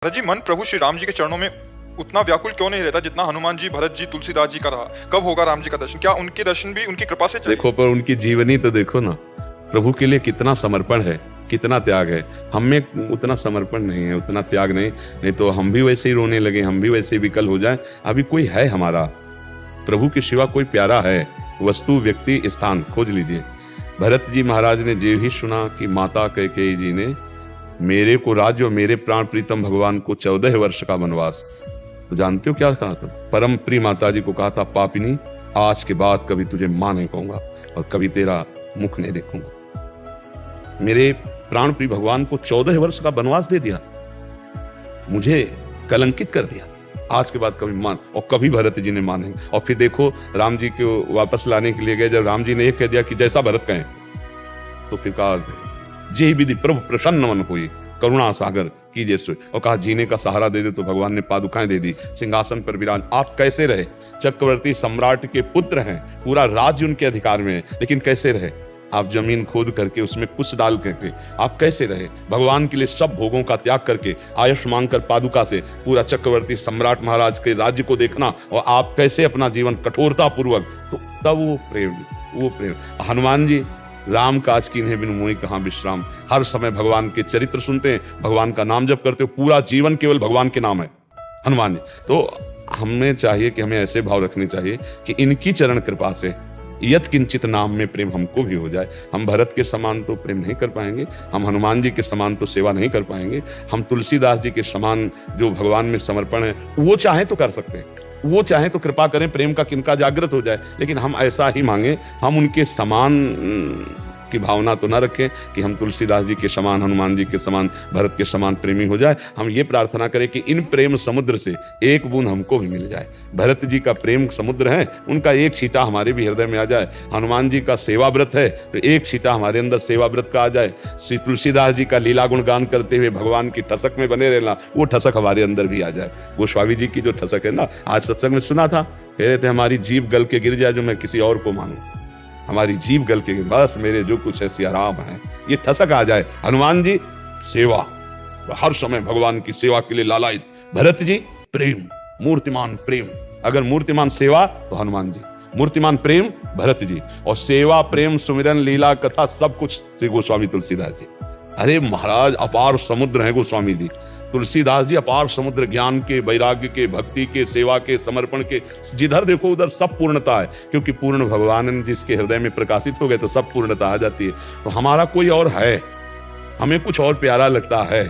भरत जी, मन प्रभु श्री राम जी के चरणों में उतना व्याकुल क्यों नहीं रहता जितना हनुमान जी, भरत जी, तुलसीदास जी का रहा? कब होगा राम जी का दर्शन? क्या उनके दर्शन भी उनकी कृपा से चाहिए? देखो, पर उनकी जीवनी तो देखो ना, प्रभु के लिए कितना समर्पण है, कितना त्याग है। हम में उतना समर्पण नहीं है, उतना त्याग नहीं तो हम भी वैसे ही रोने लगे, हम भी वैसे ही विकल हो जाएं। अभी कोई है हमारा प्रभु के सिवा कोई प्यारा है? वस्तु, व्यक्ति, स्थान खोज लीजिए। भरत जी महाराज ने जो ही सुना कि माता कैकेयी जी ने मेरे को राज्य और मेरे प्राण प्रीतम भगवान को 14 वर्ष का वनवास, तो जानते हो क्या कहा था? परम प्रिय माता जी को कहा था, पापिनी, आज के बाद कभी तुझे मां नहीं कहूंगा और कभी तेरा मुख नहीं देखूंगा। मेरे प्राण प्रिय भगवान को 14 वर्ष का वनवास दे दिया, मुझे कलंकित कर दिया, आज के बाद कभी मान। और कभी भरत जी ने माने। और फिर देखो, राम जी को वापस लाने के लिए गए, जब राम जी ने एक कह दिया कि जैसा भरत कहें, तो फिर कहा, जे विधि प्रभु प्रसन्न मन हुई, करुणा सागर कीजिए सोई। और कहा, जीने का सहारा दे दे, तो भगवान ने पादुकाएं दे दी, सिंहासन पर विराज। आप कैसे रहे? चक्रवर्ती सम्राट के पुत्र हैं, पूरा राज्य उनके अधिकार में है, लेकिन कैसे रहे? आप जमीन खोद करके उसमें कुछ डाल करके आप कैसे रहे? भगवान के लिए सब भोगों का त्याग करके आयुष मांगकर पादुका से पूरा चक्रवर्ती सम्राट महाराज के राज्य को देखना, और आप कैसे अपना जीवन कठोरता पूर्वक, तो तब वो प्रेम। हनुमान जी, राम काज कीन्हे बिनु मोहि कहाँ विश्राम, हर समय भगवान के चरित्र सुनते हैं, भगवान का नाम जप करते हो, पूरा जीवन केवल भगवान के नाम है हनुमान जी। तो हमें चाहिए कि हमें ऐसे भाव रखने चाहिए कि इनकी चरण कृपा से यत किंचित नाम में प्रेम हमको भी हो जाए। हम भरत के समान तो प्रेम नहीं कर पाएंगे, हम हनुमान जी के समान तो सेवा नहीं कर पाएंगे, हम तुलसीदास जी के समान जो भगवान में समर्पण है वो चाहे तो कर सकते हैं, वो चाहे तो कृपा करें, प्रेम का किनका जागृत हो जाए, लेकिन हम ऐसा ही मांगे, हम उनके समान की भावना तो न रखें कि हम तुलसीदास जी के समान, हनुमान जी के समान, भरत के समान प्रेमी हो जाए। हम ये प्रार्थना करें कि इन प्रेम समुद्र से एक बूंद हमको भी मिल जाए। भरत जी का प्रेम समुद्र है, उनका एक छींटा हमारे भी हृदय में आ जाए। हनुमान जी का सेवा व्रत है, तो एक छींटा हमारे अंदर सेवा व्रत का आ जाए। श्री तुलसीदास जी का लीला गुणगान करते हुए भगवान की ठसक में बने रहना, वो ठसक हमारे अंदर भी आ जाए। गोस्वामी जी की जो ठसक है ना, आज सत्संग में सुना था, कह रहे थे, हमारी जीभ गल के गिर जाए जो मैं किसी और को मानूं, हमारी जीभ गल के, बस मेरे जो कुछ है सिया राम है, ये ठसक आ जाए। हनुमान जी सेवा, हर समय भगवान की सेवा के लिए लालायित। भरत जी प्रेम, मूर्तिमान प्रेम। अगर मूर्तिमान सेवा तो हनुमान जी, मूर्तिमान प्रेम भरत जी, और सेवा, प्रेम, सुमिरन, लीला, कथा, सब कुछ श्री गोस्वामी तुलसीदास जी। अरे महाराज, अपार समुद्र है गोस्वामी जी। तुलसीदास जी अपार समुद्र, ज्ञान के, वैराग्य के, भक्ति के, सेवा के, समर्पण के, जिधर देखो उधर सब पूर्णता है, क्योंकि पूर्ण भगवान जिसके हृदय में प्रकाशित हो गए तो सब पूर्णता आ जाती है। तो हमारा कोई और है, हमें कुछ और प्यारा लगता है,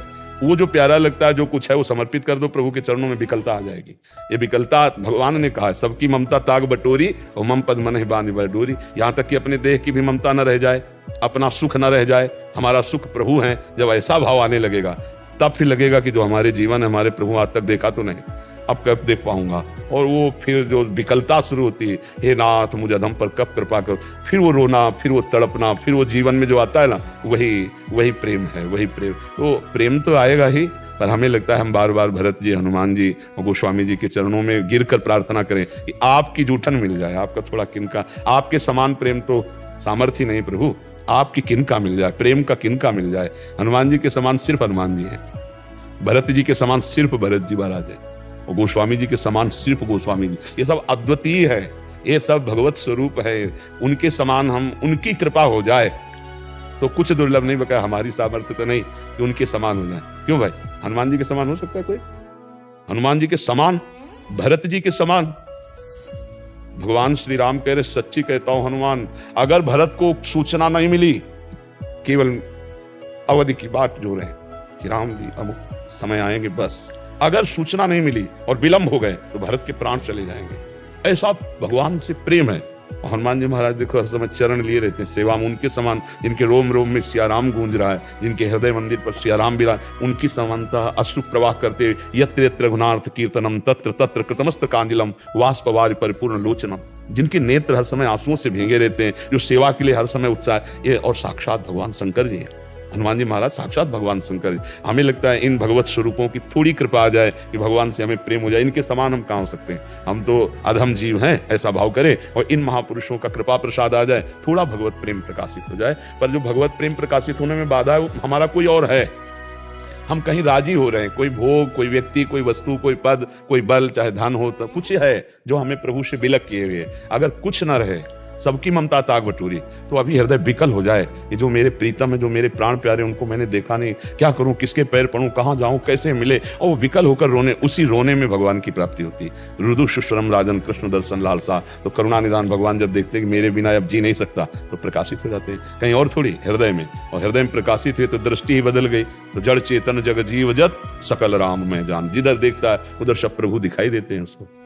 वो जो प्यारा लगता है, जो कुछ है वो समर्पित कर दो प्रभु के चरणों में, विकलता आ जाएगी। ये विकलता भगवान ने कहा है, सबकी ममता ताग बटोरी और मम पद मन बांध बटोरी। यहाँ तक कि अपने देह की भी ममता न रह जाए, अपना सुख न रह जाए, हमारा सुख प्रभु है। जब ऐसा भाव आने लगेगा, तब फिर लगेगा कि जो हमारे जीवन है, हमारे प्रभु आज तक देखा तो नहीं, अब कब देख पाऊंगा। और वो फिर जो विकलता शुरू होती है, हे नाथ मुझे अधम पर कब कृपा करो, फिर वो रोना, फिर वो तड़पना, फिर वो जीवन में जो आता है ना, वही प्रेम है, वही प्रेम। तो प्रेम तो आएगा ही, पर हमें लगता है हम बार बार भरत जी, हनुमान जी और गोस्वामी जी के चरणों में गिर कर प्रार्थना करें कि आपकी जूठन मिल जाए, आपका थोड़ा किनका, आपके समान प्रेम तो सामर्थ्य नहीं प्रभु, आपकी किनका मिल जाए, प्रेम का किनका मिल जाए। हनुमान जी के समान सिर्फ हनुमान जी हैं, भरत जी के समान सिर्फ भरत जी महाराज है, और गोस्वामी जी के समान सिर्फ गोस्वामी जी। ये सब अद्वितीय है, ये सब भगवत स्वरूप है। उनके समान हम, उनकी कृपा हो जाए तो कुछ दुर्लभ नहीं, बकाया हमारी सामर्थ्य तो नहीं कि उनके समान हो जाए। क्यों भाई, हनुमान जी के समान हो सकता है कोई? हनुमान जी के समान, भरत जी के समान? भगवान श्री राम कह रहे, सच्ची कहता हूं हनुमान, अगर भरत को सूचना नहीं मिली, केवल अवधि की बात जो रहे कि राम जी अब समय आएंगे, बस अगर सूचना नहीं मिली और विलंब हो गए तो भरत के प्राण चले जाएंगे। ऐसा भगवान से प्रेम है। और हनुमान जी महाराज देखो, हर समय चरण लिए रहते हैं, सेवा में उनके समान, जिनके रोम रोम में सिया राम गूंज रहा है, जिनके हृदय मंदिर पर सिया राम विराज, उनकी समानता अश्रु प्रवाह करते हुए, यत्र यत्र रघुनाथ कीर्तनम तत्र तत्र कृतमस्त कांजलम वाष्पवारि परिपूर्ण लोचनम, जिनके नेत्र हर समय आंसुओं से भीगे रहते हैं, जो सेवा के लिए हर समय उत्साह, ये और साक्षात भगवान शंकर जी है। हनुमान जी महाराज साक्षात भगवान शंकर। हमें लगता है इन भगवत स्वरूपों की थोड़ी कृपा आ जाए कि भगवान से हमें प्रेम हो जाए, इनके समान हम कहाँ हो सकते हैं, हम तो अधम जीव हैं, ऐसा भाव करें और इन महापुरुषों का कृपा प्रसाद आ जाए, थोड़ा भगवत प्रेम प्रकाशित हो जाए। पर जो भगवत प्रेम प्रकाशित होने में बाधा है वो हमारा कोई और है। हम कहीं राजी हो रहे हैं, कोई भोग, कोई व्यक्ति, कोई वस्तु, कोई पद, कोई बल, चाहे धन हो, तो कुछ है जो हमें प्रभु से विलग किए हुए है। अगर कुछ न रहे, सबकी ममता ताक बटोरी, तो अभी हृदय विकल हो जाए। ये जो मेरे प्रीतम है, जो मेरे प्राण प्यारे, उनको मैंने देखा नहीं, क्या करूं, किसके पैर पड़ूं, कहां जाऊं, कैसे मिले, और वो विकल होकर रोने, उसी रोने में भगवान की प्राप्ति होती है। रुदु शुश्रम राजन कृष्ण दर्शन लालसा। तो करुणा निदान भगवान जब देखते हैं कि मेरे बिना अब जी नहीं सकता, तो प्रकाशित हो जाते हैं कहीं और थोड़ी, हृदय में। और हृदय में प्रकाशित हुए तो दृष्टि ही बदल गई। तो जड़ चेतन जग जीव जत सकल राम में जान, जिधर देखता है उधर सब प्रभु दिखाई देते हैं उसको।